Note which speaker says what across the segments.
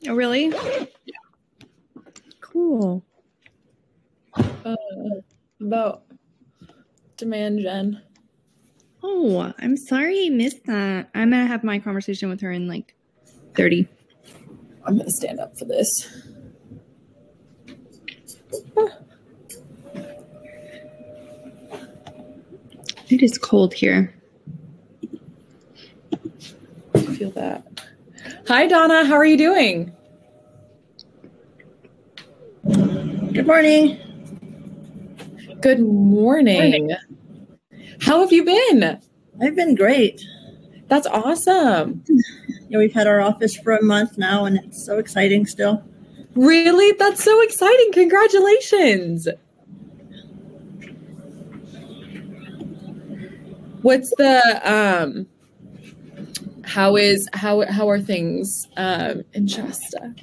Speaker 1: Oh, really? Cool.
Speaker 2: About demand gen.
Speaker 1: Oh, I'm sorry I missed that. I'm going to have my conversation with her in like 30.
Speaker 2: I'm going to stand up for this.
Speaker 1: It is cold here.
Speaker 2: I feel that. Hi, Donna. How are you doing?
Speaker 3: Good morning.
Speaker 2: Good morning. How have you been?
Speaker 3: I've been great.
Speaker 2: That's awesome.
Speaker 3: Yeah, we've had our office for a month now, and it's so exciting still.
Speaker 2: Really? That's so exciting. Congratulations. What's the how are things in Shasta?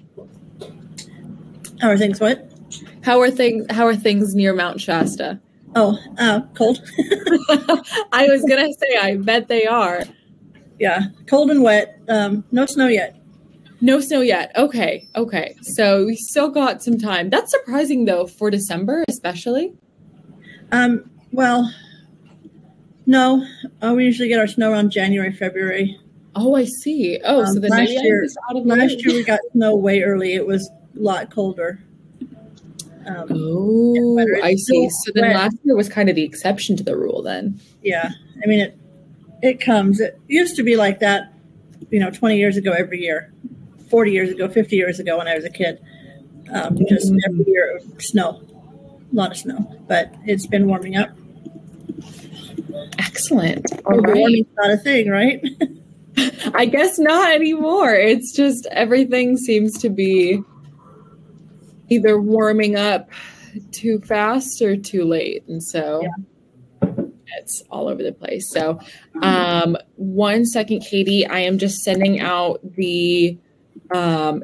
Speaker 3: How are things what?
Speaker 2: How are things near Mount Shasta?
Speaker 3: Oh, cold.
Speaker 2: I was gonna say, I bet they are.
Speaker 3: Yeah, cold and wet. No snow yet.
Speaker 2: No snow yet. Okay. So we still got some time. That's surprising though for December, especially.
Speaker 3: Well, no. We usually get our snow around January, February.
Speaker 2: Oh, I see. Oh, so the
Speaker 3: last year we got snow way early. It was a lot colder.
Speaker 2: I see. So then last year was kind of the exception to the rule then.
Speaker 3: Yeah. I mean, it comes. It used to be like that, 20 years ago every year, 40 years ago, 50 years ago when I was a kid. Just every year snow, a lot of snow. But it's been warming up.
Speaker 2: Excellent. All right.
Speaker 3: Warming's not a thing, right?
Speaker 2: I guess not anymore. It's just everything seems to be either warming up too fast or too late. And so it's all over the place. So 1 second, Katie, I am just sending out the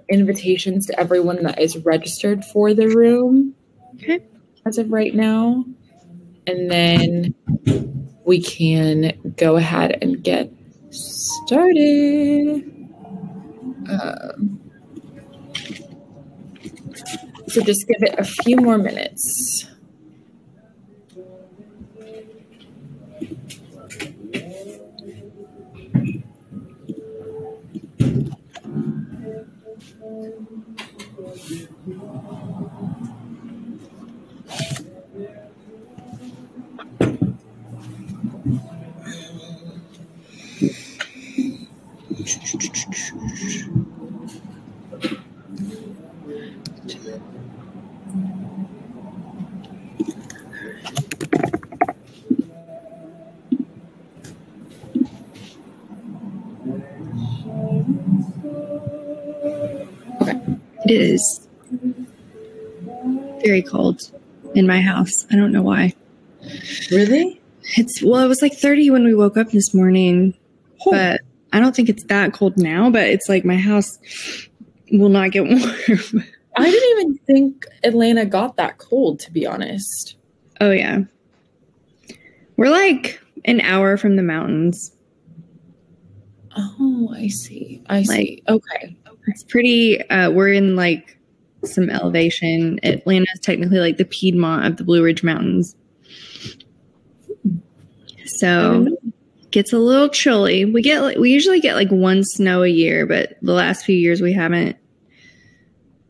Speaker 2: invitations to everyone that is registered for the room.
Speaker 1: Okay.
Speaker 2: As of right now. And then we can go ahead and get started. So just give it a few more minutes.
Speaker 1: It is very cold in my house. I don't know why.
Speaker 2: Really?
Speaker 1: It was like 30 when we woke up this morning, but I don't think it's that cold now, but it's like my house will not get warm.
Speaker 2: I didn't even think Atlanta got that cold, to be honest.
Speaker 1: Oh, yeah. We're like an hour from the mountains.
Speaker 2: Oh, I see. Okay.
Speaker 1: It's pretty, we're in like some elevation. Atlanta is technically like the Piedmont of the Blue Ridge Mountains. So it gets a little chilly. We usually get like one snow a year, but the last few years we haven't.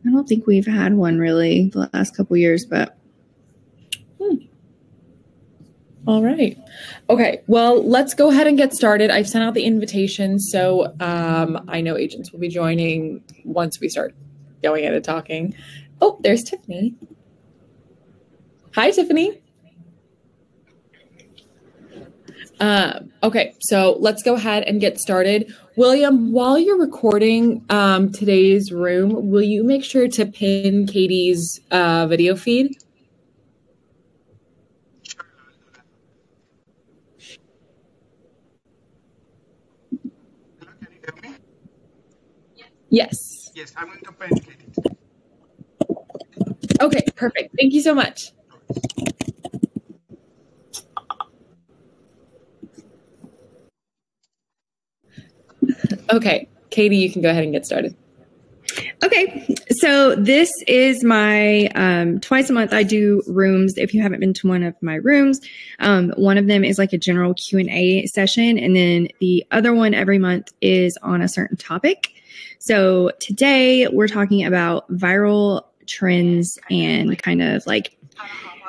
Speaker 1: I don't think we've had one really the last couple years, but.
Speaker 2: All right. Okay. Well, let's go ahead and get started. I've sent out the invitation, so I know agents will be joining once we start going in and talking. Oh, there's Tiffany. Hi, Tiffany. Okay, so let's go ahead and get started. William, while you're recording today's room, will you make sure to pin Katie's video feed? Yes.
Speaker 4: Yes, I'm going to penetrate it.
Speaker 2: Okay, perfect. Thank you so much. Okay, Katie, you can go ahead and get started.
Speaker 1: Okay, so this is my twice a month I do rooms. If you haven't been to one of my rooms, one of them is like a general Q&A session, and then the other one every month is on a certain topic. So today we're talking about viral trends and kind of like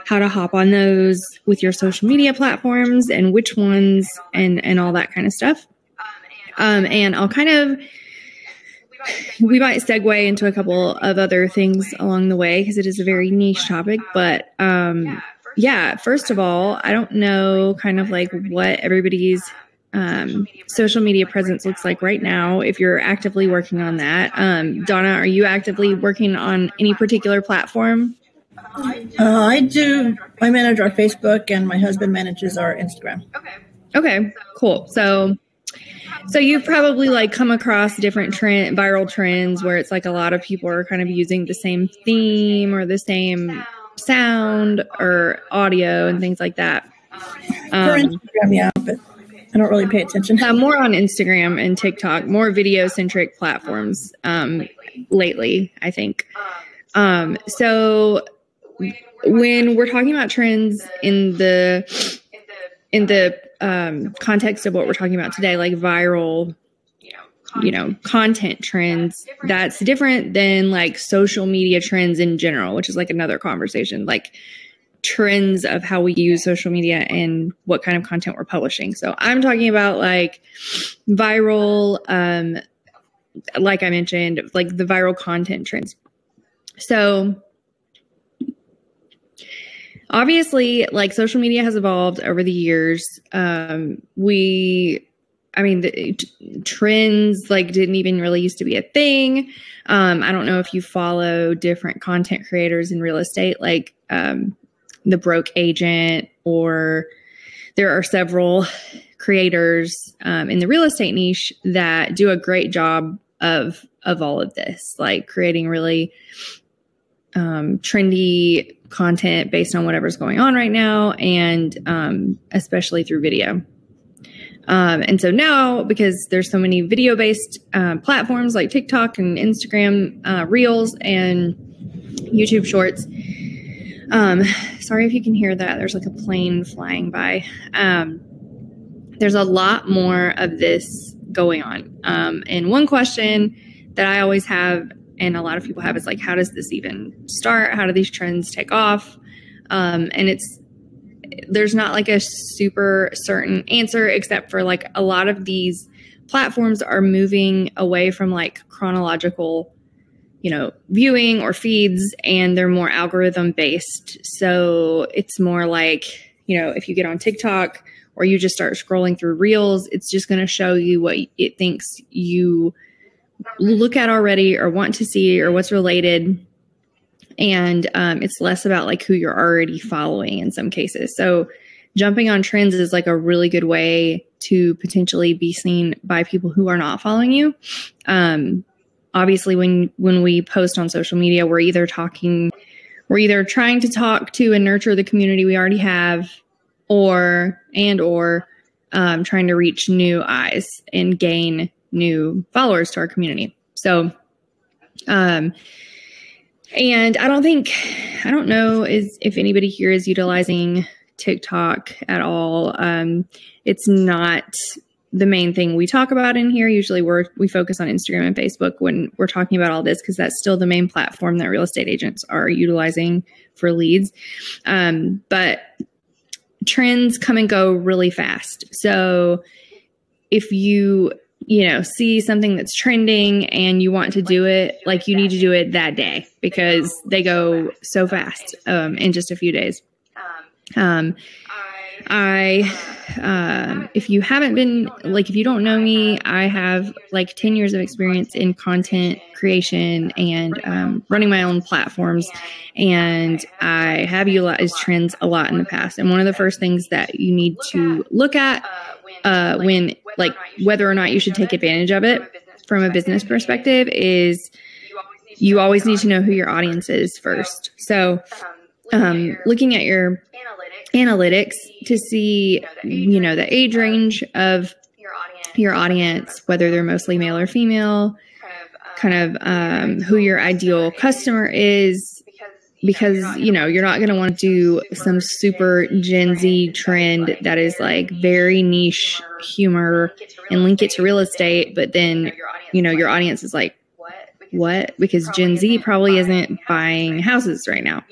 Speaker 1: how to hop on those with your social media platforms and which ones and all that kind of stuff. And I'll kind of, we might segue into a couple of other things along the way because it is a very niche topic. But yeah, first of all, I don't know kind of like what everybody's social media presence looks like right now if you're actively working on that. Donna, are you actively working on any particular platform?
Speaker 3: I do. I manage our Facebook and my husband manages our Instagram.
Speaker 1: Okay, cool. So you've probably like come across different viral trends where it's like a lot of people are kind of using the same theme or the same sound or audio and things like that.
Speaker 3: For Instagram, yeah, but I don't really pay attention.
Speaker 1: More on Instagram and TikTok, more video-centric platforms lately, I think. So when we're talking about trends in the context of what we're talking about today, like viral, content trends, that's different than like social media trends in general, which is like another conversation, like trends of how we use social media and what kind of content we're publishing. So I'm talking about like viral, like I mentioned, like the viral content trends. So obviously, like social media has evolved over the years. The trends like didn't even really used to be a thing. I don't know if you follow different content creators in real estate, like the Broke Agent, or there are several creators in the real estate niche that do a great job of all of this, like creating really trendy content based on whatever's going on right now, and especially through video. And so now, because there's so many video-based platforms like TikTok and Instagram Reels and YouTube Shorts. Sorry if you can hear that. There's like a plane flying by. There's a lot more of this going on. And one question that I always have, and a lot of people have, is like, how does this even start? How do these trends take off? And there's not like a super certain answer, except for like a lot of these platforms are moving away from like chronological, viewing or feeds, and they're more algorithm based. So it's more like, if you get on TikTok or you just start scrolling through Reels, it's just going to show you what it thinks you look at already or want to see or what's related. And it's less about like who you're already following in some cases. So jumping on trends is like a really good way to potentially be seen by people who are not following you. Obviously, when we post on social media, we're either trying to talk to and nurture the community we already have, or trying to reach new eyes and gain new followers to our community. So, and I don't know if anybody here is utilizing TikTok at all. It's not the main thing we talk about in here. Usually we focus on Instagram and Facebook when we're talking about all this, because that's still the main platform that real estate agents are utilizing for leads. But trends come and go really fast. So if you see something that's trending and you want to do it, like you need to do it that day because they go so fast in just a few days. If you haven't been, like, if you don't know me, I have like 10 years of experience in content creation and running my own platforms. And I have utilized trends a lot in the past. And one of the first things that you need to look at when, like, whether or not you should take advantage of it from a business perspective is you always need to know who your audience is first. So looking at your analytics to see, the age range of your audience, whether they're mostly male or female, kind of who your ideal customer is, because, you know, you're not going to want to do some super Gen Z trend that is like very niche humor and link it to real estate. But then, you know, your audience is like, what? Because Gen Z probably isn't buying houses right now,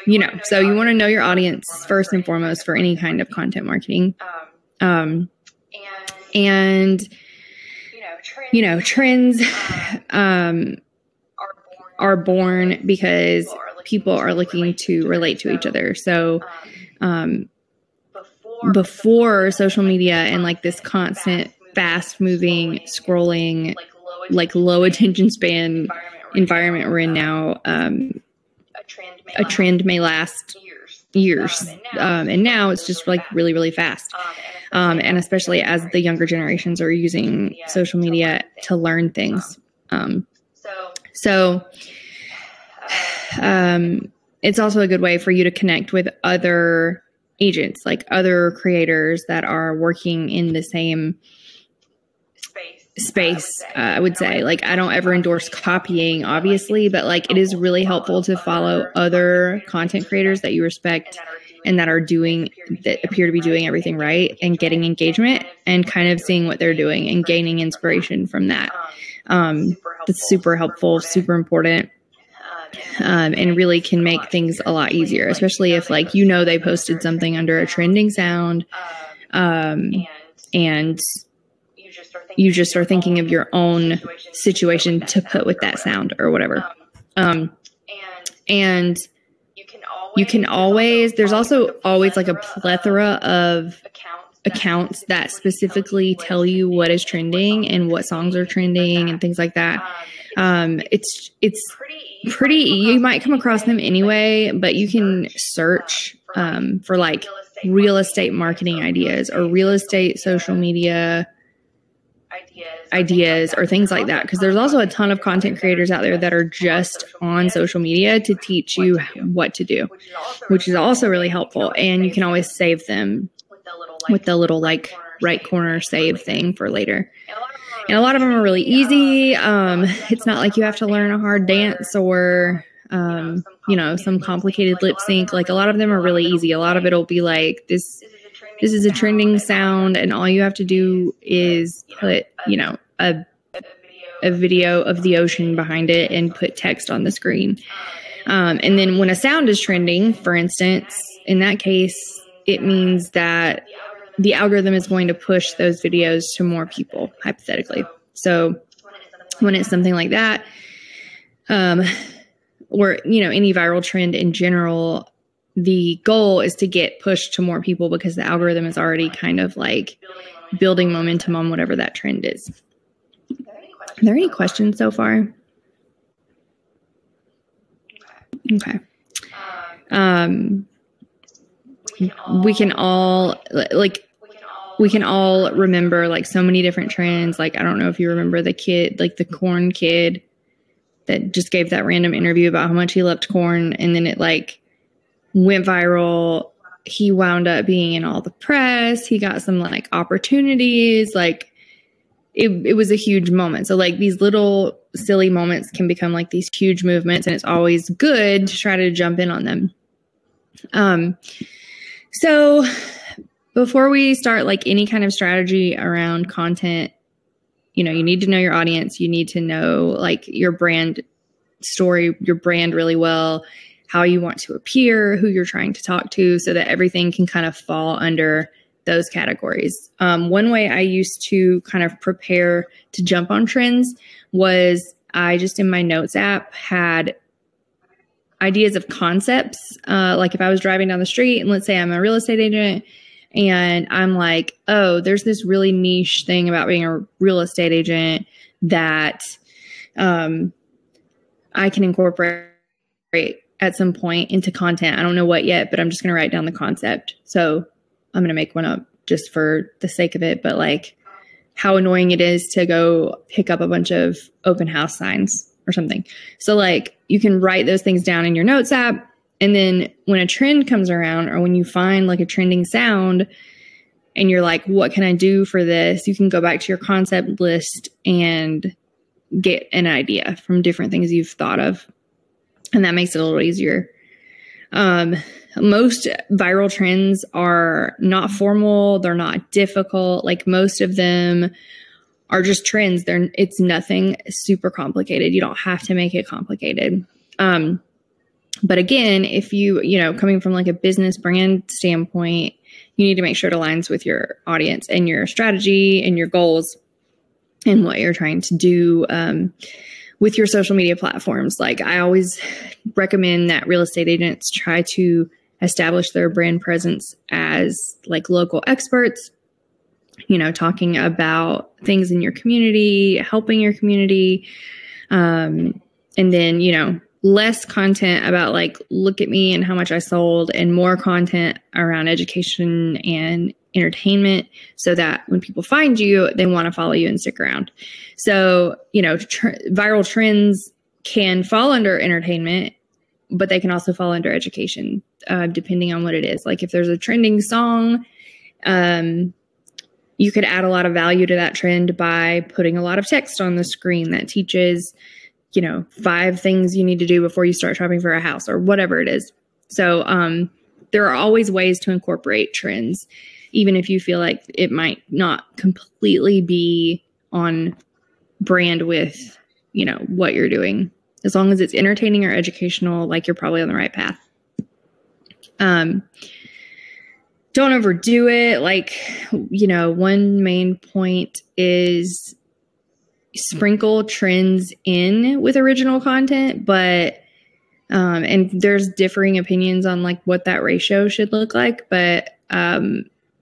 Speaker 1: you know, so you want to know your audience first and foremost for any kind of content marketing. And, you know, trends are born because people are looking to relate to each other. So before social media and like this constant fast moving scrolling, like low attention span environment we're in now, a trend may last years. And now it's just like really, really fast. And especially as the younger generations are using social media to learn things. So it's also a good way for you to connect with other agents, like other creators that are working in the same space. I would say, like, I don't ever endorse copying, obviously, but like it is really helpful to follow other content creators that you respect and that appear to be doing everything right and getting engagement and kind of seeing what they're doing and gaining inspiration from that. That's super helpful, super important. And really can make things a lot easier, especially if, like, you know, they posted something under a trending sound, and you just are thinking of your own situation to put with that sound or whatever. And you can always, there's also always like a plethora of accounts that specifically tell you what is trending and what songs are trending and things like that. It's pretty, you might come across them anyway, but you can search for like real estate marketing ideas or real estate social media ideas or things like that. Because there's also a ton of content creators out there that are just on social media to teach you what to do, which is also really helpful. And you can always save them with the little like right corner save thing for later. And a lot of them are really easy. It's not like you have to learn a hard dance or, you know, some complicated lip sync. Like, a lot of them are really easy. A lot of it will be like, this is a trending sound, and all you have to do is put, you know, a video of the ocean behind it and put text on the screen. And then when a sound is trending, for instance, in that case, it means that the algorithm is going to push those videos to more people, hypothetically. So when it's something like that, or, you know, any viral trend in general, the goal is to get pushed to more people because the algorithm is already kind of like building momentum on whatever that trend is. Are there any questions so far? Okay. We can all remember like so many different trends. Like, I don't know if you remember the kid, like the corn kid that just gave that random interview about how much he loved corn, and then it like went viral. He wound up being in all the press. He got some like opportunities. Like, it was a huge moment. So like these little silly moments can become like these huge movements, and it's always good to try to jump in on them. So before we start like any kind of strategy around content, you know, you need to know your audience. You need to know like your brand story, your brand really well, how you want to appear, who you're trying to talk to, so that everything can kind of fall under those categories. One way I used to kind of prepare to jump on trends was I just in my notes app had ideas of concepts. Like if I was driving down the street and let's say I'm a real estate agent and I'm like, oh, there's this really niche thing about being a real estate agent that I can incorporate at some point into content. I don't know what yet, but I'm just going to write down the concept. So I'm going to make one up just for the sake of it. But like how annoying it is to go pick up a bunch of open house signs or something. So like you can write those things down in your notes app. And then when a trend comes around or when you find like a trending sound and you're like, what can I do for this? You can go back to your concept list and get an idea from different things you've thought of. And that makes it a little easier. Most viral trends are not formal. They're not difficult. Like most of them are just trends. It's nothing super complicated. You don't have to make it complicated. But again, if you coming from like a business brand standpoint, you need to make sure it aligns with your audience and your strategy and your goals and what you're trying to do with your social media platforms. Like I always recommend that real estate agents try to establish their brand presence as like local experts, talking about things in your community, helping your community. And then, less content about like, look at me and how much I sold, and more content around education and entertainment, so that when people find you, they want to follow you and stick around. So, viral trends can fall under entertainment, but they can also fall under education, depending on what it is. Like if there's a trending song, you could add a lot of value to that trend by putting a lot of text on the screen that teaches, 5 things you need to do before you start shopping for a house, or whatever it is. So there are always ways to incorporate trends, even if you feel like it might not completely be on brand with, what you're doing. As long as it's entertaining or educational, like you're probably on the right path. Don't overdo it. Like, one main point is sprinkle trends in with original content, but and there's differing opinions on like what that ratio should look like, but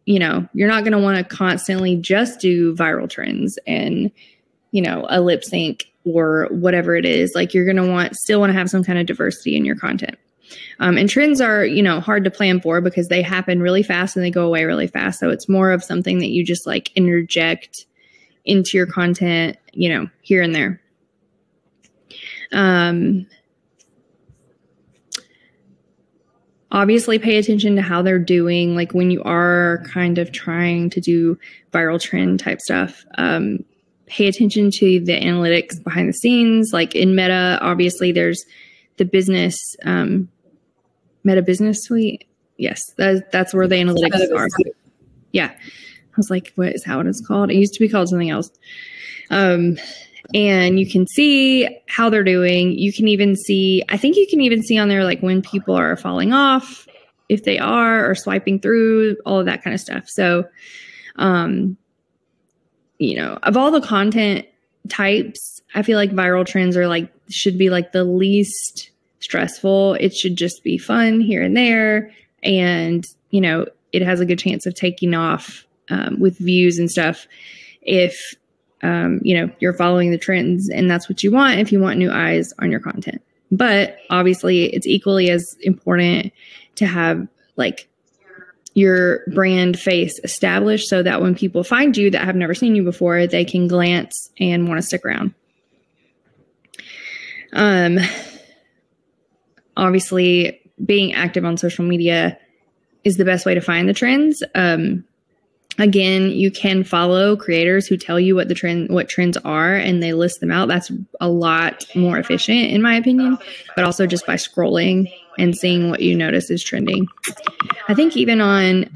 Speaker 1: you're not going to want to constantly just do viral trends and a lip sync or whatever it is. Like you're going to still want to have some kind of diversity in your content. And trends are hard to plan for because they happen really fast and they go away really fast. So it's more of something that you just like interject into your content, here and there. Obviously pay attention to how they're doing. Like when you are kind of trying to do viral trend type stuff, pay attention to the analytics behind the scenes. Like in Meta, obviously there's the business, Meta Business Suite. Yes, that's where the analytics are. Yeah. I was like, what is that what it's called? It used to be called something else. And you can see how they're doing. I think you can even see on there, like when people are falling off, if they are, or swiping through, all of that kind of stuff. So, of all the content types, I feel like viral trends should be like the least stressful. It should just be fun here and there. And, it has a good chance of taking off with views and stuff if, you're following the trends and that's what you want, if you want new eyes on your content. But obviously it's equally as important to have like your brand face established so that when people find you that have never seen you before, they can glance and want to stick around. Obviously being active on social media is the best way to find the trends. Again, you can follow creators who tell you what trends are and they list them out. That's a lot more efficient in my opinion, but also just by scrolling and seeing what you notice is trending. I think even on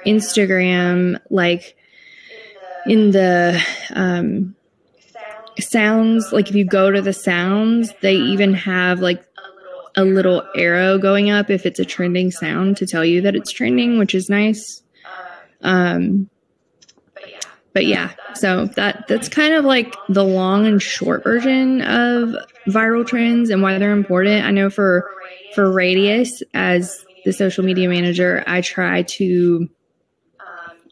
Speaker 1: Instagram, like in the sounds, like if you go to the sounds, they even have like a little arrow going up if it's a trending sound to tell you that it's trending, which is nice. But yeah, so that's kind of like the long and short version of viral trends and why they're important. I know for Radius, as the social media manager, I try to,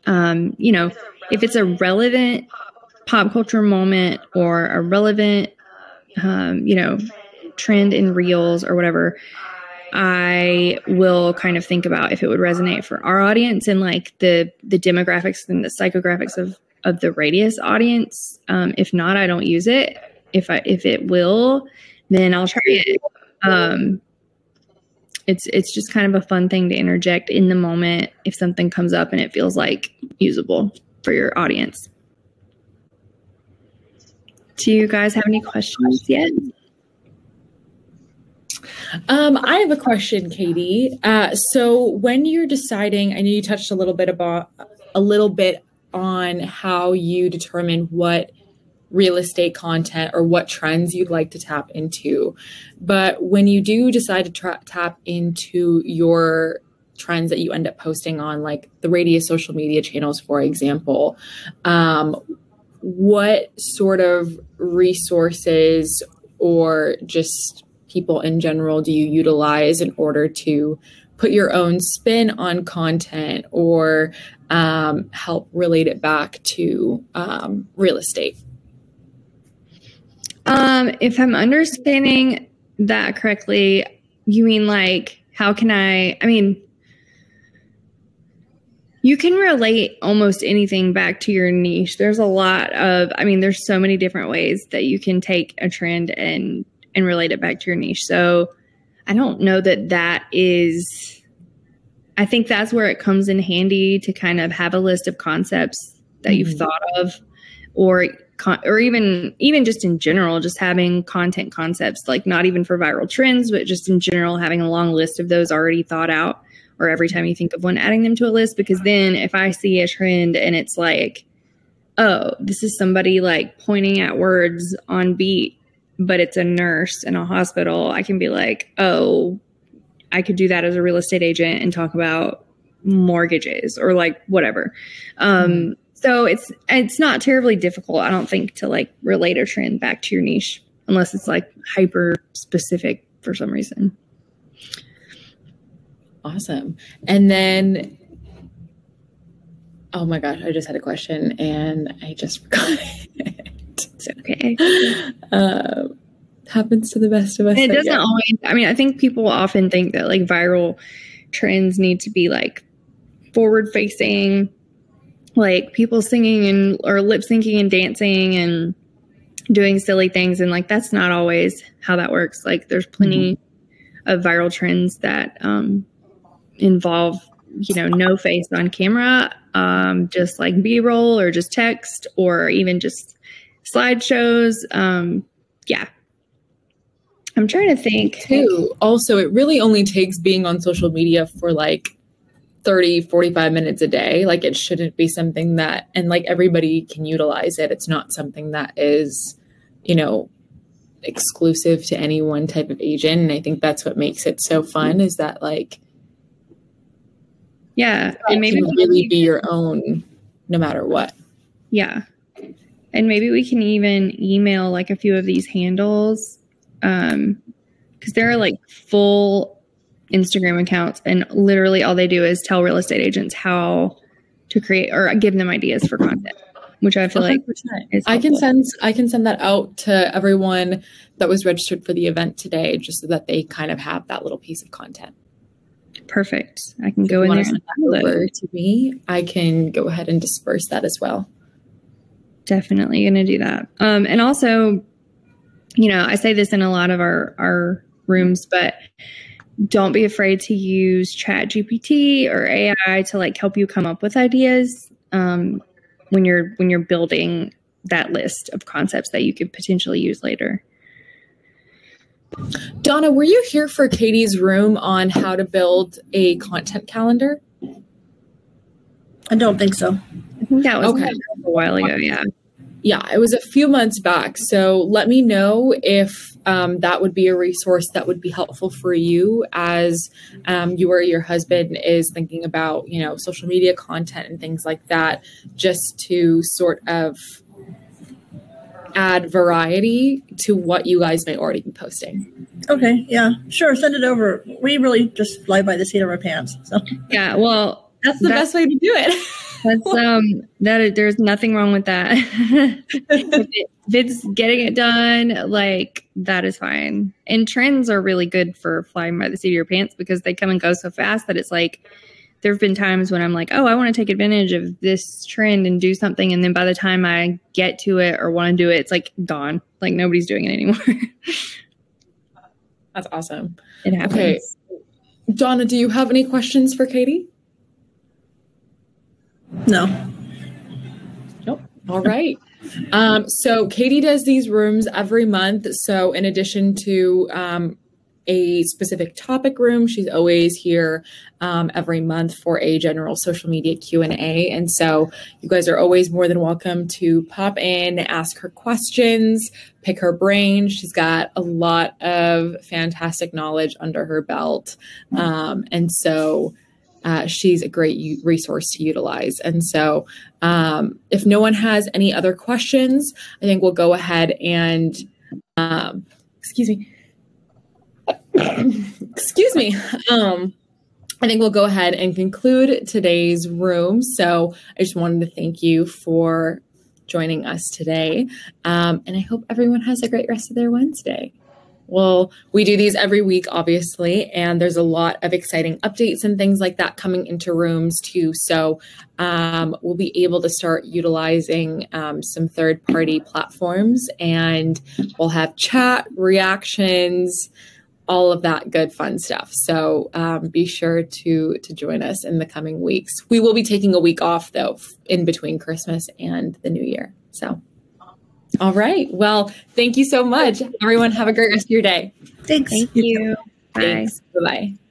Speaker 1: if it's a relevant pop culture moment or a relevant, trend in reels or whatever, I will kind of think about if it would resonate for our audience and like the demographics and the psychographics of the Radius audience. If not, I don't use it. If it will, then I'll try it. It's just kind of a fun thing to interject in the moment if something comes up and it feels like usable for your audience. Do you guys have any questions yet?
Speaker 2: I have a question, Katie. So when you're deciding, I know you touched a little bit on how you determine what real estate content or what trends you'd like to tap into. But when you do decide to tap into your trends that you end up posting on, like the Radius social media channels, for example, what sort of resources or just people in general do you utilize in order to put your own spin on content or help relate it back to real estate?
Speaker 1: If I'm understanding that correctly, you mean like, how can I mean, you can relate almost anything back to your niche. There's a lot of, there's so many different ways that you can take a trend and relate it back to your niche. So I don't know that is, I think that's where it comes in handy to kind of have a list of concepts that you've thought of, or even just in general, just having content concepts, like not even for viral trends, but just in general, having a long list of those already thought out, or every time you think of one, adding them to a list. Because then if I see a trend and it's like, oh, this is somebody like pointing at words on beat, but it's a nurse in a hospital, I can be like, oh, I could do that as a real estate agent and talk about mortgages or like whatever. So it's not terribly difficult, I don't think, to like relate a trend back to your niche, unless it's like hyper specific for some reason.
Speaker 2: Awesome. And then, oh my gosh, I just had a question and I just forgot it.
Speaker 1: It's okay.
Speaker 2: Happens to the best of us.
Speaker 1: And it doesn't always, I think people often think that like viral trends need to be like forward facing, like people singing or lip syncing and dancing and doing silly things. And like, that's not always how that works. Like there's plenty of viral trends that involve, no face on camera, just like B-roll or just text or even just slideshows. Yeah. I'm trying to think
Speaker 2: too. Also, it really only takes being on social media for like 30, 45 minutes a day. Like it shouldn't be something that, and like everybody can utilize it. It's not something that is, exclusive to any one type of agent. And I think that's what makes it so fun, is that like,
Speaker 1: yeah, and maybe
Speaker 2: really be your own no matter what.
Speaker 1: Yeah. And maybe we can even email like a few of these handles, because there are like full Instagram accounts and literally all they do is tell real estate agents how to create or give them ideas for content, which I feel 100%. Like is helpful.
Speaker 2: I can send that out to everyone that was registered for the event today, just so that they kind of have that little piece of content.
Speaker 1: Perfect. I can go in there and
Speaker 2: send that over to me. I can go ahead and disperse that as well.
Speaker 1: Definitely going to do that. And also, I say this in a lot of our rooms, but don't be afraid to use ChatGPT or AI to like help you come up with ideas when you're building that list of concepts that you could potentially use later.
Speaker 2: Donna, were you here for Katie's room on how to build a content calendar?
Speaker 3: I don't think so.
Speaker 1: I think that was a while ago. Yeah.
Speaker 2: Yeah, it was a few months back. So let me know if that would be a resource that would be helpful for you as you or your husband is thinking about, social media content and things like that, just to sort of add variety to what you guys may already be posting.
Speaker 3: Okay. Yeah, sure. Send it over. We really just fly by the seat of our pants. So
Speaker 1: yeah, well,
Speaker 2: that's the best way to do it.
Speaker 1: That's there's nothing wrong with that. if it's getting it done, like that is fine. And trends are really good for flying by the seat of your pants because they come and go so fast that it's like, there have been times when I'm like, oh, I want to take advantage of this trend and do something. And then by the time I get to it or want to do it, it's like gone. Like nobody's doing it anymore.
Speaker 2: That's awesome.
Speaker 1: It happens.
Speaker 2: Okay. Donna, do you have any questions for Katie?
Speaker 3: No.
Speaker 2: Nope. All right. So Katie does these rooms every month. So in addition to a specific topic room, she's always here every month for a general social media Q&A. And so you guys are always more than welcome to pop in, ask her questions, pick her brain. She's got a lot of fantastic knowledge under her belt. And so she's a great resource to utilize. And so if no one has any other questions, I think we'll go ahead and, excuse me. I think we'll go ahead and conclude today's room. So I just wanted to thank you for joining us today. And I hope everyone has a great rest of their Wednesday. Well, we do these every week, obviously, and there's a lot of exciting updates and things like that coming into rooms too. So we'll be able to start utilizing some third-party platforms, and we'll have chat, reactions, all of that good fun stuff. So be sure to join us in the coming weeks. We will be taking a week off, though, in between Christmas and the New Year. So. All right. Well, thank you so much. Everyone have a great rest of your day.
Speaker 1: Thanks. Thank you.
Speaker 2: Thanks. Bye-bye.